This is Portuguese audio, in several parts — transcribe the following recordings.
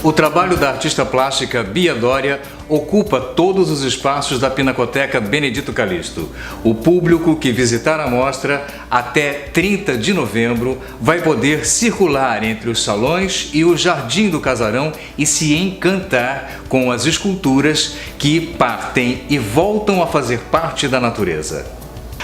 O trabalho da artista plástica Bia Dória ocupa todos os espaços da Pinacoteca Benedito Calixto. O público que visitar a mostra até 30 de novembro vai poder circular entre os salões e o Jardim do Casarão e se encantar com as esculturas que partem e voltam a fazer parte da natureza.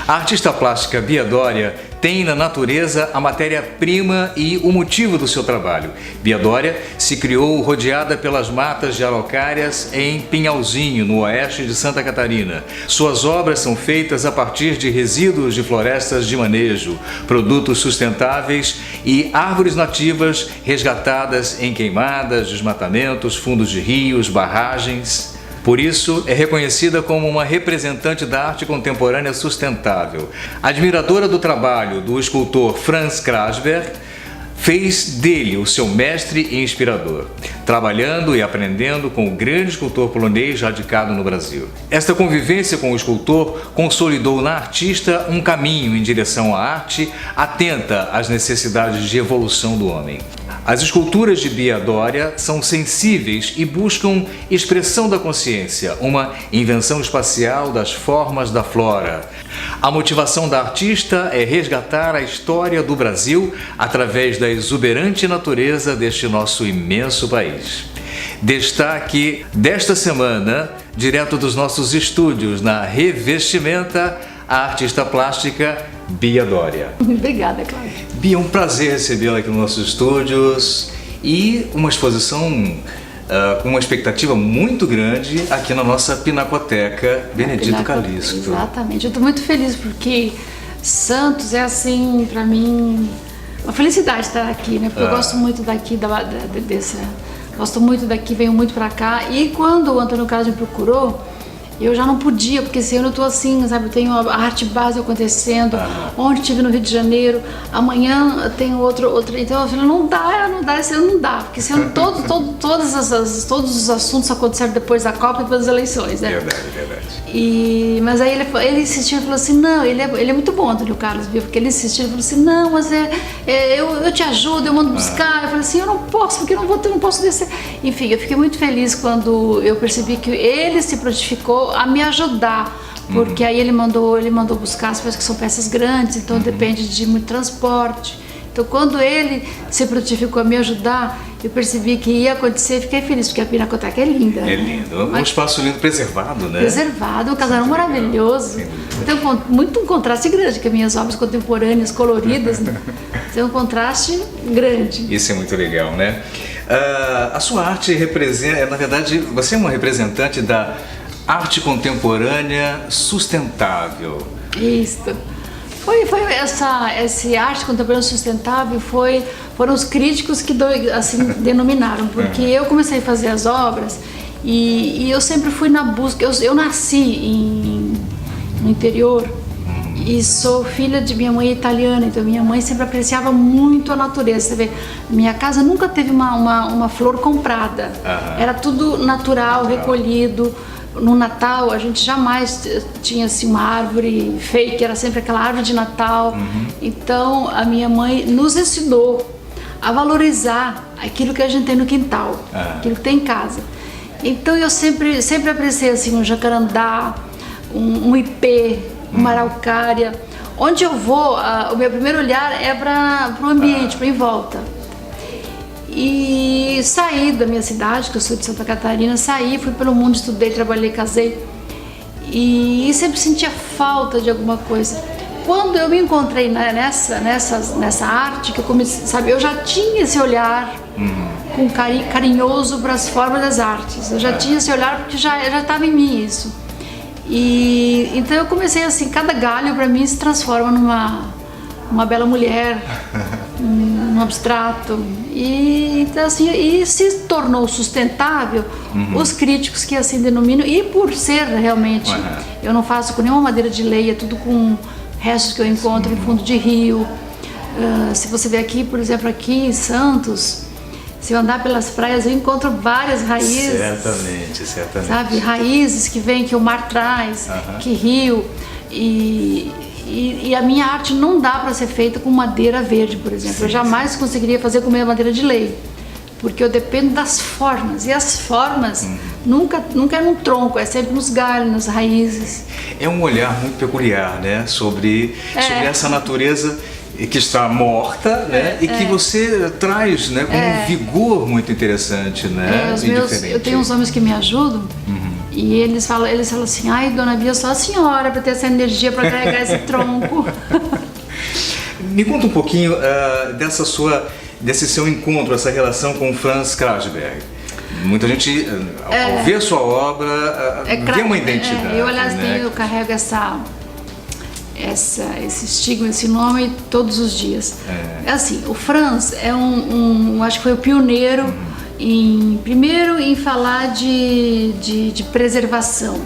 A artista plástica Bia Dória tem na natureza a matéria-prima e o motivo do seu trabalho. Bia Dória se criou rodeada pelas matas de araucárias em Pinhalzinho, no oeste de Santa Catarina. Suas obras são feitas a partir de resíduos de florestas de manejo, produtos sustentáveis e árvores nativas resgatadas em queimadas, desmatamentos, fundos de rios, barragens. Por isso, é reconhecida como uma representante da arte contemporânea sustentável. Admiradora do trabalho do escultor Franz Krasberg, fez dele o seu mestre e inspirador, trabalhando e aprendendo com o grande escultor polonês radicado no Brasil. Esta convivência com o escultor consolidou na artista um caminho em direção à arte, atenta às necessidades de evolução do homem. As esculturas de Bia Dória são sensíveis e buscam expressão da consciência, uma invenção espacial das formas da flora. A motivação da artista é resgatar a história do Brasil através da exuberante natureza deste nosso imenso país. Destaque desta semana, direto dos nossos estúdios na Revestimenta, a artista plástica Bia Dória. Obrigada, Cláudia. Bia, é um prazer recebê-la aqui nos nossos estúdios e uma exposição com uma expectativa muito grande aqui na nossa Pinacoteca Benedito Calixto. Exatamente, eu estou muito feliz porque Santos é assim, para mim, uma felicidade estar aqui, né? Porque eu gosto muito daqui, gosto muito daqui, venho muito para cá. E quando o Antônio Carlos me procurou, eu já não podia, porque esse ano eu tô assim, sabe, eu tenho a arte base acontecendo, ontem estive no Rio de Janeiro, amanhã tem outro, então eu falei, não dá, esse ano não dá, porque esse ano todos os assuntos aconteceram depois da Copa e depois das eleições, né? Verdade. Mas aí ele insistiu e falou assim, não, ele é muito bom, Antônio Carlos, viu? Porque ele insistiu e falou assim, não, mas eu te ajudo, eu mando buscar. Eu falei assim, eu não posso, porque eu não posso descer. Enfim, eu fiquei muito feliz quando eu percebi que ele se prontificou a me ajudar, porque aí ele mandou buscar as peças que são peças grandes, então depende de muito transporte. Então quando ele se prontificou a me ajudar, eu percebi que ia acontecer, fiquei feliz, porque a Pinacoteca é linda. É lindo, um espaço lindo, preservado, né? Preservado, um casarão maravilhoso. Tem um contraste grande, que as minhas obras contemporâneas, coloridas, né? Tem um contraste grande. Isso é muito legal, né? A sua arte representa, na verdade, você é uma representante da arte contemporânea sustentável. Isso. Foi essa arte contemporânea sustentável, foram os críticos que assim denominaram, porque eu comecei a fazer as obras e eu sempre fui na busca, eu nasci no interior e sou filha de minha mãe italiana, então minha mãe sempre apreciava muito a natureza. Você vê, minha casa nunca teve uma flor comprada, era tudo natural, recolhido. No Natal a gente jamais tinha assim uma árvore fake, era sempre aquela árvore de Natal. Então a minha mãe nos ensinou a valorizar aquilo que a gente tem no quintal, aquilo que tem em casa. Então eu sempre apreciei assim um jacarandá, um ipê, uma araucária. Onde eu vou, o meu primeiro olhar é para o ambiente, para em volta. E saí da minha cidade, que eu sou de Santa Catarina, fui pelo mundo, estudei, trabalhei, casei e sempre sentia falta de alguma coisa. Quando eu me encontrei nessa arte, que eu comecei, sabe, eu já tinha esse olhar com carinhoso para as formas das artes, eu já tinha esse olhar porque já estava em mim isso. E então eu comecei assim, cada galho para mim se transforma numa bela mulher, um abstrato, e então, assim, e se tornou sustentável. Os críticos que assim denominam, e por ser realmente, eu não faço com nenhuma madeira de lei, é tudo com restos que eu encontro em fundo de rio. Se você ver aqui, por exemplo, aqui em Santos, se eu andar pelas praias, eu encontro várias raízes. Certamente. Sabe, raízes que o mar traz, que rio, e a minha arte não dá para ser feita com madeira verde, por exemplo. Eu jamais conseguiria fazer com madeira de lei. porque eu dependo das formas, e as formas nunca é no tronco, é sempre nos galhos, nas raízes. É um olhar muito peculiar, né, sobre essa natureza que está morta, né, e que você traz, né, com um vigor muito interessante, né, e diferente. Eu tenho uns homens que me ajudam, e eles falam assim, ai, dona Bia, só a senhora para ter essa energia para carregar esse tronco. Me conta um pouquinho desse seu encontro, essa relação com Franz Kreuzberg. Muita gente, ao ver sua obra, vê uma identidade. Eu, aliás, eu carrego esse estigma, esse nome todos os dias. É assim, o Franz acho que foi o pioneiro primeiro em falar de preservação,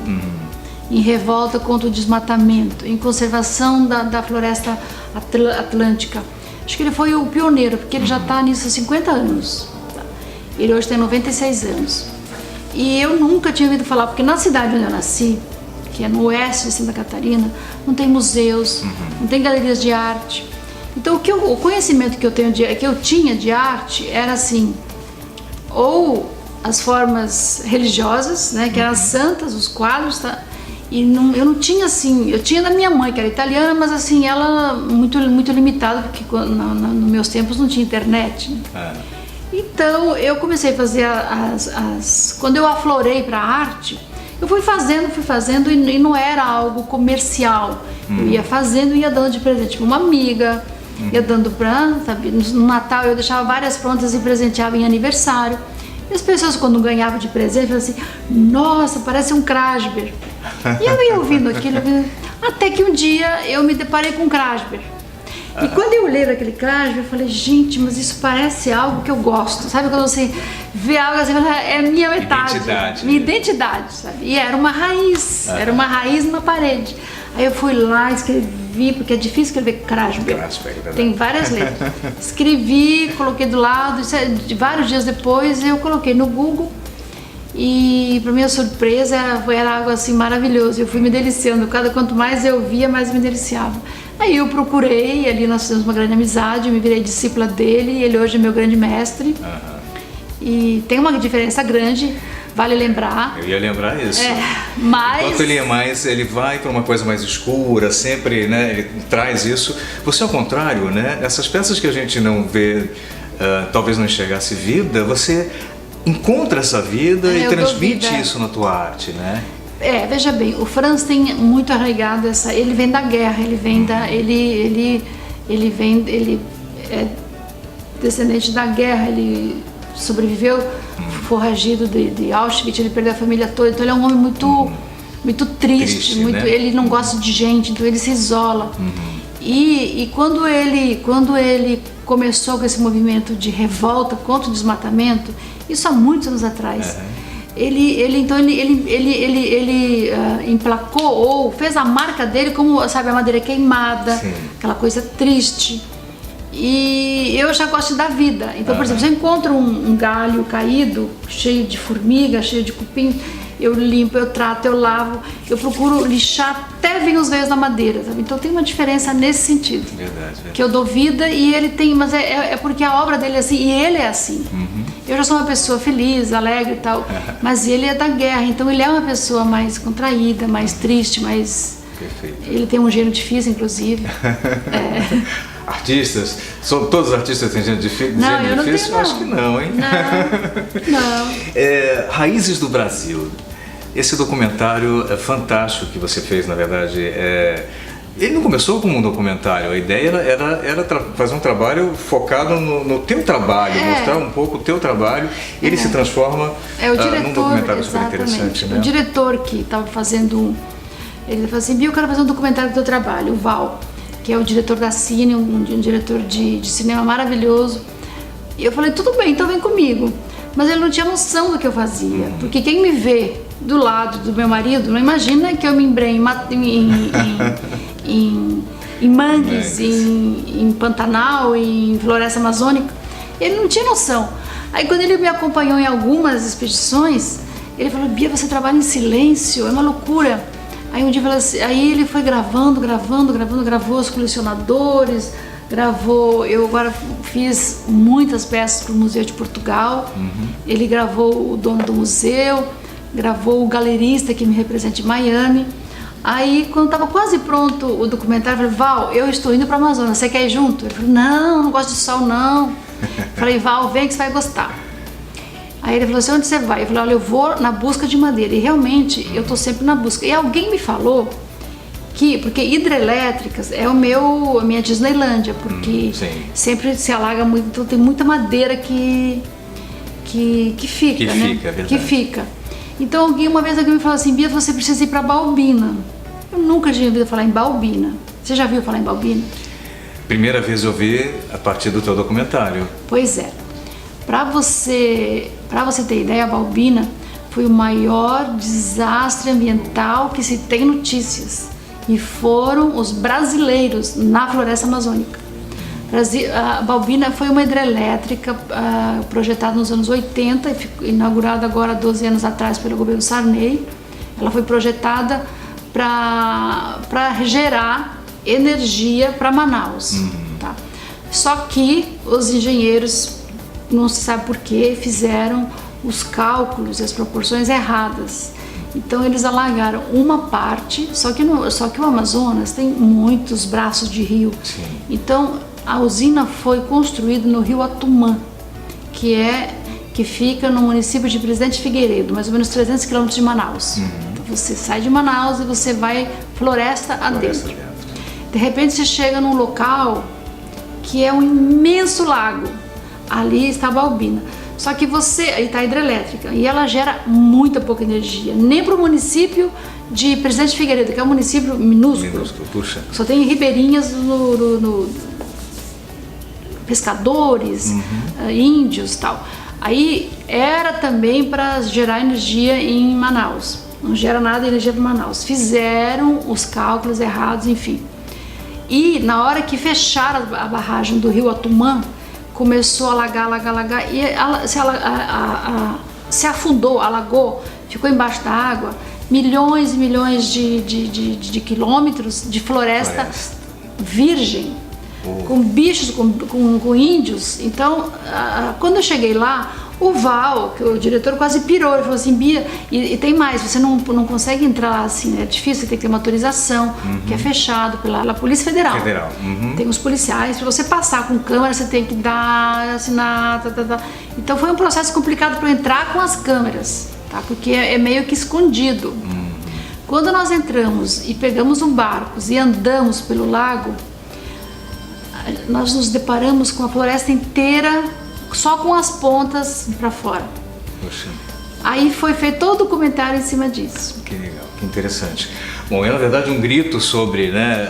em revolta contra o desmatamento, em conservação da floresta atlântica. Acho que ele foi o pioneiro, porque ele já está nisso há 50 anos. Ele hoje tem 96 anos. E eu nunca tinha ouvido falar, porque na cidade onde eu nasci, que é no oeste de Santa Catarina, não tem museus, não tem galerias de arte. Então o conhecimento que eu tinha de arte era assim, ou as formas religiosas, né, que eram as santas, os quadros, tá? E eu não tinha assim, eu tinha da minha mãe, que era italiana, mas assim, ela muito limitada, porque nos meus tempos não tinha internet, né? Então eu comecei a fazer quando eu aflorei para a arte, eu fui fazendo e não era algo comercial. Eu ia fazendo e ia dando de presente para uma amiga, ia dando sabe, no Natal eu deixava várias prontas e presenteava em aniversário. E as pessoas, quando ganhavam de presente, falavam assim, nossa, parece um Kreuzberg. E eu ia ouvindo aquilo, até que um dia eu me deparei com um Kreuzberg. E quando eu olhei aquele Kreuzberg, eu falei, gente, mas isso parece algo que eu gosto. Sabe quando você vê algo assim, é minha metade, minha identidade, sabe? E era uma raiz, numa parede. Aí eu fui lá, escrevi, porque é difícil escrever Kreuzberg, tem várias letras. Escrevi, coloquei do lado, vários dias depois eu coloquei no Google. E para minha surpresa era algo assim maravilhoso. Eu fui me deliciando, quanto mais eu via, mais me deliciava. Aí eu procurei, e ali nós fizemos uma grande amizade, eu me virei discípula dele, e ele hoje é meu grande mestre. E tem uma diferença grande, vale lembrar. Eu ia lembrar isso. Mas... Enquanto ele vai para uma coisa mais escura, sempre, né, ele traz isso. Você, ao contrário, né, essas peças que a gente não vê, talvez não enxergasse vida, você encontra essa vida e transmite isso na tua arte, né? Veja bem, o Franz tem muito arraigado ele vem da guerra, ele é descendente da guerra, ele sobreviveu forragido de Auschwitz, ele perdeu a família toda, então ele é um homem muito triste, né? Ele não gosta de gente, então ele se isola. E quando ele começou com esse movimento de revolta contra o desmatamento, isso há muitos anos atrás, ele emplacou ou fez a marca dele como, sabe, a madeira queimada, aquela coisa triste. E eu já gosto da vida. Então, por exemplo, se eu encontro um galho caído, cheio de formiga, cheio de cupim, eu limpo, eu trato, eu lavo, eu procuro lixar até vir os veios da madeira, sabe? Então tem uma diferença nesse sentido. Verdade. Que eu dou vida e ele tem, mas é porque a obra dele é assim, e ele é assim. Eu já sou uma pessoa feliz, alegre e tal, mas ele é da guerra, então ele é uma pessoa mais contraída, mais triste, mais... Perfeito. Ele tem um gênio difícil, inclusive. Artistas? Todos os artistas têm gênio difícil? Não, eu não tenho, não. Acho que não, hein? Não. Raízes do Brasil. Esse documentário é fantástico que você fez, na verdade. Ele não começou como um documentário, a ideia era fazer um trabalho focado no teu trabalho, mostrar um pouco o teu trabalho. Ele se transforma num documentário super interessante, né? O diretor que estava fazendo, ele falou assim, Bia, eu quero fazer um documentário do teu trabalho, o Val, que é o diretor da Cine, um diretor de cinema maravilhoso. E eu falei, tudo bem, então vem comigo. Mas ele não tinha noção do que eu fazia, porque quem me vê do lado do meu marido não imagina que eu me embrenho em mangues, em Pantanal, em floresta amazônica. Ele não tinha noção. Aí quando ele me acompanhou em algumas expedições, ele falou, Bia, você trabalha em silêncio, é uma loucura. Aí um dia assim, aí ele foi gravou os colecionadores, eu agora fiz muitas peças para o Museu de Portugal. Ele gravou o dono do museu, gravou o galerista que me representa em Miami. Aí, quando estava quase pronto o documentário, eu falei, Val, eu estou indo para a Amazônia, você quer ir junto? Ele falou, não gosto de sol, não. Eu falei, Val, vem que você vai gostar. Aí ele falou assim, onde você vai? Eu falei, olha, eu vou na busca de madeira. E realmente, eu estou sempre na busca. E alguém me falou porque hidrelétricas é a minha Disneylândia, porque sempre se alaga muito, então tem muita madeira que fica, né? Fica, é verdade. Que fica. Então uma vez alguém me falou assim, Bia, você precisa ir para Balbina. Eu nunca tinha ouvido falar em Balbina. Você já viu falar em Balbina? Primeira vez eu vi a partir do teu documentário. Pois é. Para você ter ideia, a Balbina foi o maior desastre ambiental que se tem notícias. E foram os brasileiros na floresta amazônica. A Balbina foi uma hidrelétrica projetada nos anos 80 e inaugurada agora 12 anos atrás pelo governo Sarney. Ela foi projetada para gerar energia para Manaus. Tá? Só que os engenheiros, não se sabe porquê, fizeram os cálculos e as proporções erradas. Então eles alagaram uma parte, só que o Amazonas tem muitos braços de rio. Então a usina foi construída no rio Atumã, que fica no município de Presidente Figueiredo, mais ou menos 300 quilômetros de Manaus. Então você sai de Manaus e você vai floresta adentro. De repente você chega num local que é um imenso lago. Ali está a Balbina. Só que aí está a hidrelétrica e ela gera muita pouca energia, nem para o município de Presidente Figueiredo, que é um município minúsculo. Puxa. Só tem ribeirinhas pescadores, índios e tal. Aí era também para gerar energia em Manaus, não gera nada de energia para Manaus. Fizeram os cálculos errados, enfim. E na hora que fecharam a barragem do rio Atumã, começou a alagar e se afundou, alagou, ficou embaixo da água, milhões e milhões de quilômetros de floresta virgem, com bichos, com índios. Então, quando eu cheguei lá, o Val, que o diretor, quase pirou. Ele falou assim, Bia, e tem mais, você não consegue entrar lá assim, é difícil, você tem que ter uma autorização, que é fechado pela Polícia Federal. Tem os policiais, para você passar com câmera, você tem que assinar, Então foi um processo complicado para entrar com as câmeras, tá? Porque é meio que escondido. Quando nós entramos e pegamos um barco e andamos pelo lago, nós nos deparamos com a floresta inteira, só com as pontas para fora. Poxa. Aí foi feito todo o documentário em cima disso. Que legal, que interessante. Bom, é na verdade um grito sobre, né,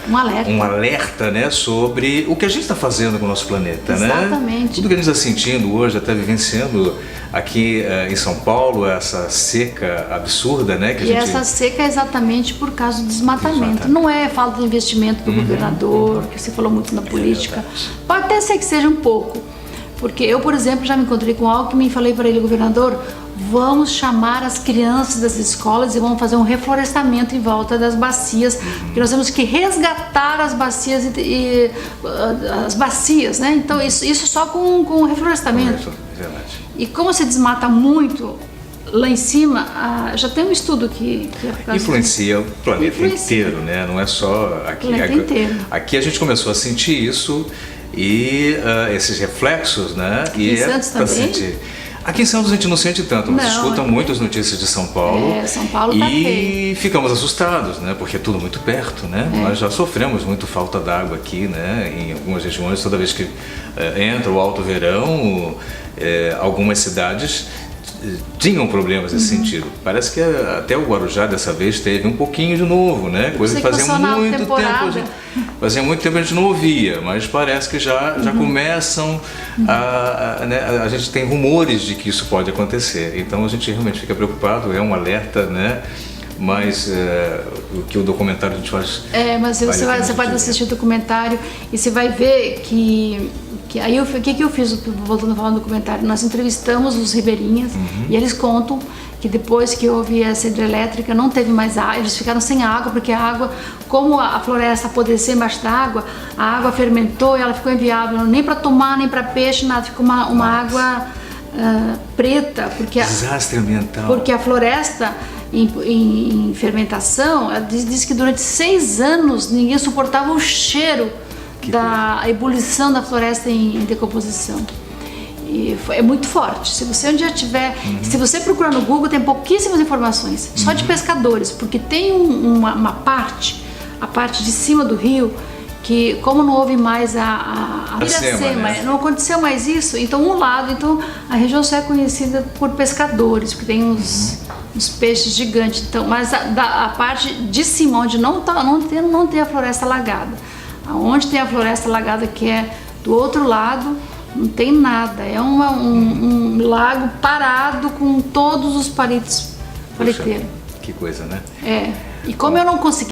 um alerta, né, sobre o que a gente está fazendo com o nosso planeta, Exatamente. Né? Tudo que a gente está sentindo hoje, até vivenciando aqui em São Paulo, essa seca absurda, né? Essa seca é exatamente por causa do desmatamento. Não é falta de investimento do governador, que você falou muito na política. Pode até ser que seja um pouco. Porque eu, por exemplo, já me encontrei com o Alckmin e falei para ele, governador, vamos chamar as crianças das escolas e vamos fazer um reflorestamento em volta das bacias, porque nós temos que resgatar as bacias as bacias, né? Então isso só com reflorestamento. E como se desmata muito lá em cima, já tem um estudo que influencia o planeta inteiro, né? Não é só aqui. O planeta inteiro. Aqui a gente começou a sentir isso. E esses reflexos, né? Aqui em Santos também? Aqui em Santos a gente não sente tanto, mas escuta muitas notícias de São Paulo. São Paulo tá feio. E ficamos assustados, né? Porque é tudo muito perto, né? Nós já sofremos muito falta d'água aqui, né? Em algumas regiões, toda vez que entra o alto verão, algumas cidades tinham problemas nesse sentido. Parece que até o Guarujá dessa vez teve um pouquinho de novo, né? Coisa que fazia muito tempo a gente não ouvia, mas parece que já começam né? A gente tem rumores de que isso pode acontecer. Então a gente realmente fica preocupado, é um alerta, né? Mas o que o documentário a gente faz... mas você pode assistir o documentário e você vai ver que Aí o que eu fiz, voltando a falar no documentário, nós entrevistamos os ribeirinhas e eles contam que depois que houve essa hidrelétrica não teve mais água, eles ficaram sem água, porque a água, como a floresta apodreceu embaixo da água, a água fermentou e ela ficou inviável, nem para tomar, nem para peixe, nada, ficou uma água preta, porque desastre ambiental. Porque a floresta em fermentação, ela diz que durante 6 anos ninguém suportava o cheiro da ebulição da floresta em decomposição. E é muito forte. Se você um dia tiver, se você procurar no Google, tem pouquíssimas informações, só de pescadores, porque tem uma parte, a parte de cima do rio, que como não houve mais a Iracema, né? Não aconteceu mais isso, então a região só é conhecida por pescadores, porque tem uns peixes gigantes, então, mas a parte de cima, onde não tem a floresta alagada, onde tem a floresta alagada, que é do outro lado, não tem nada, é um lago parado com todos os paliteiros. Que coisa, né? E como eu não consegui